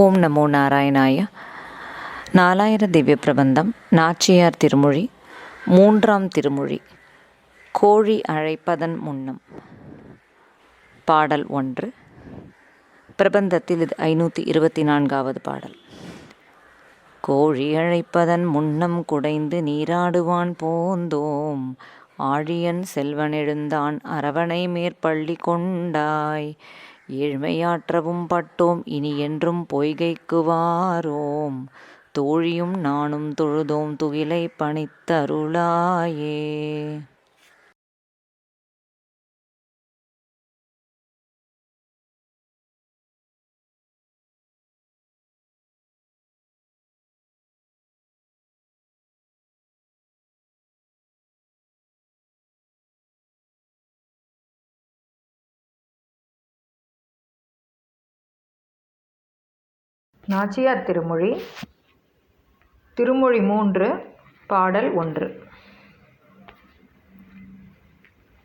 ஓம் நமோ நாராயணாய. நாலாயிர திவ்ய பிரபந்தம் நாச்சியார் திருமொழி, மூன்றாம் திருமொழி. கோழி அழைப்பதன் முன்னம். பாடல் 1. பிரபந்தத்தில் இது 524வது பாடல். கோழி அழைப்பதன் முன்னம் குடைந்து நீராடுவான் போந்தோம், ஆழியன் செல்வன் எழுந்தான் அரவணை மேற்பள்ளி கொண்டாய். ஏழ்மையாற்றவும் பட்டோம் இனி என்றும் பொய்கைக்கு வாரோம், தோழியும் நானும் தொழுதோம் துகிலை பணித்தருளாயே. நாச்சியார் திருமொழி, திருமொழி 3, பாடல் 1.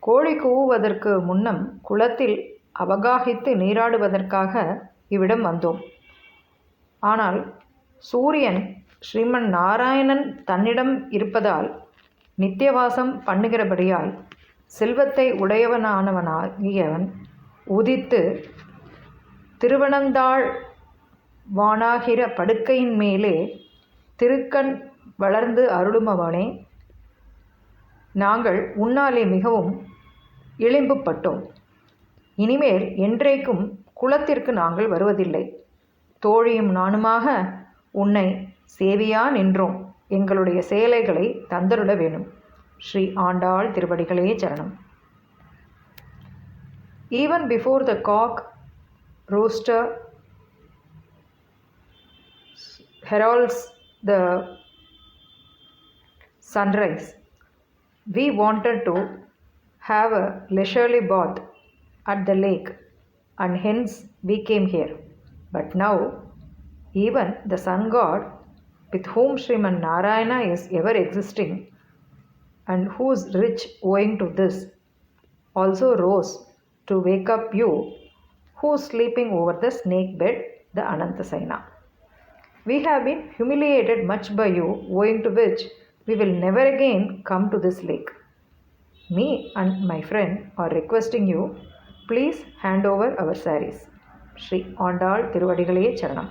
கோழி கூவுவதற்கு முன்னம் குளத்தில் அவகாகித்து நீராடுவதற்காக இவ்விடம் வந்தோம். ஆனால் சூரியன் ஸ்ரீமன் நாராயணன் தன்னிடம் இருப்பதால் நித்தியவாசம் பண்ணுகிறபடியால் செல்வத்தை உடையவனானவனாகியவன் உதித்து திருவனந்தாள் வானாகிற படுக்கையின் மேலே திருக்கண் வளர்ந்து அருளுமவனே, நாங்கள் உன்னாலே மிகவும் இளிம்புப்பட்டோம். இனிமேல் என்றைக்கும் குளத்திற்கு நாங்கள் வருவதில்லை. தோழியும் நானுமாக உன்னை சேவியா நின்றோம். எங்களுடைய சேலைகளை தந்தருட வேணும். ஸ்ரீ ஆண்டாள் திருவடிகளே சரணம். Even before the cock rooster heralds the sunrise, we wanted to have a leisurely bath at the lake, and hence we came here. But now even the sun god, with whom Sriman Narayana is ever existing and who is rich owing to this, also rose to wake up you who is sleeping over the snake bed, the Anantasena. We have been humiliated much by you, owing to which we will never again come to this lake. Me and my friend are requesting you, please hand over our saris. Sri Andal Tiruvadigaleye Charanam.